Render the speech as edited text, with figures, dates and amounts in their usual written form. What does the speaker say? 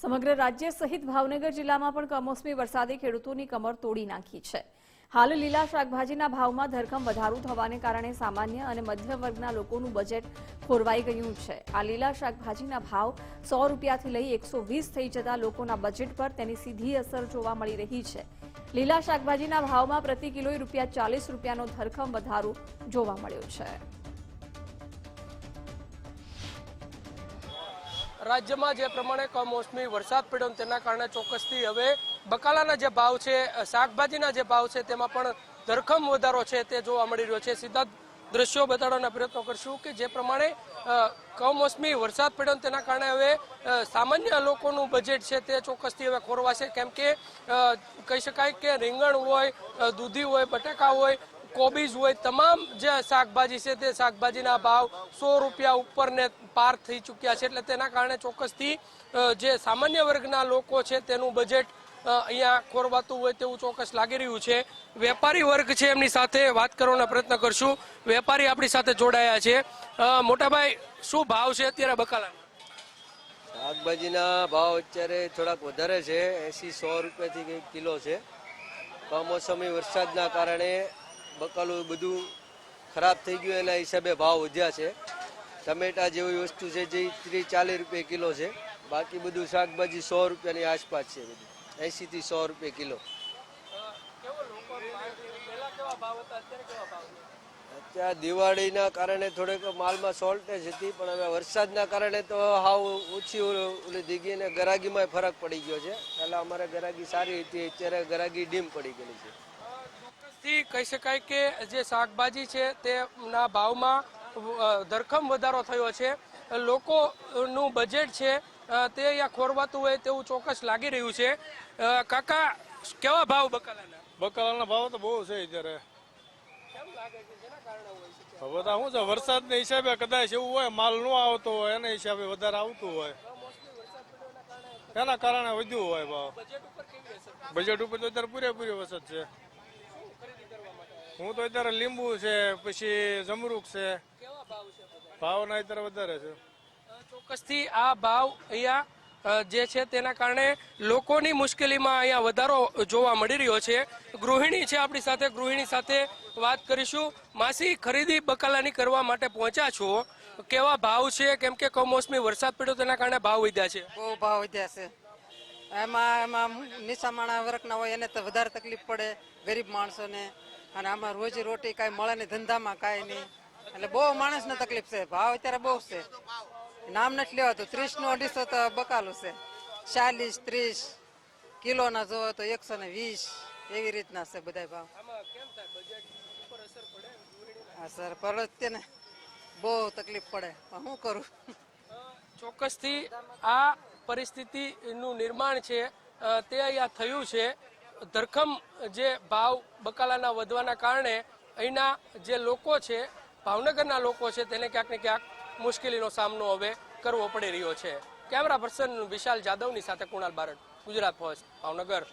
સમગ્ર રાજ્ય સહિત ભાવનગર જિલ્લામાં પણ કમોસમી વરસાદે ખેડૂતોની કમર તોડી નાખી છે। હાલ લીલા શાકભાજીના ભાવમાં ધરખમ વધારો થવાને કારણે સામાન્ય અને મધ્યમ વર્ગના લોકોનું બજેટ ખોરવાઈ ગયું છે। આ લીલા શાકભાજીના ભાવ 100 રૂપિયાથી લઈ 120 થઈ જતા લોકોના બજેટ પર તેની સીધી અસર જોવા મળી રહી છે। લીલા શાકભાજીના ભાવમાં પ્રતિ કિલોએ ₹40 નો ધરખમ વધારો જોવા મળ્યો છે। રાજ્યમાં જે પ્રમાણે કમોસમી વરસાદ પડ્યો તેના કારણે ચોક્કસથી હવે બકાલાના જે ભાવ છે, શાકભાજીના જે ભાવ છે તેમાં પણ ધરખમ વધારો છે તે જોવા મળી રહ્યો છે। સીધા દ્રશ્યો બતાડવાના પ્રયત્નો કરશું કે જે પ્રમાણે કમોસમી વરસાદ પડ્યો તેના કારણે હવે સામાન્ય લોકોનું બજેટ છે તે ચોક્કસથી હવે ખોરવાશે। કેમ કે કહી શકાય કે રીંગણ હોય, દૂધી હોય, બટાકા હોય, કોબીજ હોય, તમામ જે શાકભાજી છે તે શાકભાજીના ભાવ 100 રૂપિયા ઉપર ને પાર થઈ ચૂક્યા છે। એટલે તેના કારણે ચોક્કસથી જે સામાન્ય વર્ગના લોકો છે તેનું બજેટ અહીંયા ખોરવાતું હોય તેવું ચોક્કસ લાગી રહ્યું છે। વેપારી વર્ગ છે એમની સાથે વાત કરવાનો પ્રયત્ન કરશું। વેપારી આપણી સાથે જોડાયા છે। મોટાભાઈ, શું ભાવ છે અત્યારે બકાલાના? શાકભાજીના ભાવ અત્યારે થોડાક વધારે છે, 80-100 રૂપિયાથી કિલો છે। કમોસમી વરસાદના કારણે બકાલું બધું ખરાબ થઈ ગયું, એના હિસાબે ભાવ વધ્યા છે। ટમેટા જેવી વસ્તુ છે જે 30-40 રૂપિયા કિલો છે, બાકી બધું શાકભાજી 100 રૂપિયાની આસપાસ છે, બધું 80થી 100 રૂપિયા કિલો। અત્યારે દિવાળીના કારણે થોડીક માલમાં શોર્ટેજ હતી, પણ હવે વરસાદના કારણે તો હાવ ઓછી ઓલી દીગી ને ગરાગીમાં ફરક પડી ગયો છે। પહેલા અમારે ગરાગી સારી હતી, અત્યારે ગરાગી ડીમ પડી ગયેલી છે। કહી શકાય કે જે શાકભાજી છે તેના ભાવમાં ધરખમ વધારો થયો છે। લોકોનું બજેટ છે તે અહીંયા ખોરવાતું હોય તેવું ચોક્કસ લાગી રહ્યું છે। કાકા, કેવા ભાવ બકાલાના? બકાલાના ભાવ તો બહુ છે અત્યારે। બધા શું છે, વરસાદના હિસાબે કદાચ એવું હોય, માલ ન આવતો હોય એના હિસાબે વધારે આવતું હોય, એના કારણે વધ્યું હોય ભાવ। બજેટ ઉપર તો અત્યારે પૂરેપૂરી અસર છે। હું તો અત્યારે લીંબુ છે, પછી જમરૂક છે, ભાવના અત્યારે વધારે છે। ચોક્કસથી આ ભાવ અહીંયા જે છે તેના કારણે લોકોની મુશ્કેલીમાં અહીંયા વધારો જોવા મળી રહ્યો છે। ગૃહિણી છે આપણી સાથે, ગૃહિણી સાથે વાત કરીશું। માસી, ખરીદી બકાલાની કરવા માટે પહોંચ્યા છો, કેવા ભાવ છે? કેમ કે કમોસમી વરસાદ પડ્યો તેના કારણે ભાવ વધ્યા છે। બહુ ભાવ વધ્યા છે। એમાં નીચા માણા વર્ગના હોય એને તો વધારે તકલીફ પડે, ગરીબ માણસોને। અને આમાં રોજી રોટી કાંઈ મળે નહીં, ધંધામાં કાંઈ નહીં, એટલે બહુ માણસને તકલીફ છે। ભાવ અત્યારે બહુ છે, નામ નથી લેવાતું। 30 નું 250 તો બકાલું છે, 40-30 કિલોના જોવો તો 120, એવી રીતના છે બધા ભાવ। અસર પડે ને, બહુ તકલીફ પડે, પણ શું કરું? ચોક્કસથી આ પરિસ્થિતિનું નિર્માણ છે તે અહીંયા થયું છે। ધરખમ જે ભાવ બકાલાના વધવાના કારણે અહીંના જે લોકો છે, ભાવનગરના લોકો છે, તેને ક્યાંક ને ક્યાંક મુશ્કેલીનો સામનો હવે કરવો પડી રહ્યો છે। કેમેરા પર્સન વિશાલ જાદવની સાથે કુણાલ બારડ, ગુજરાત ફર્સ્ટ, ભાવનગર।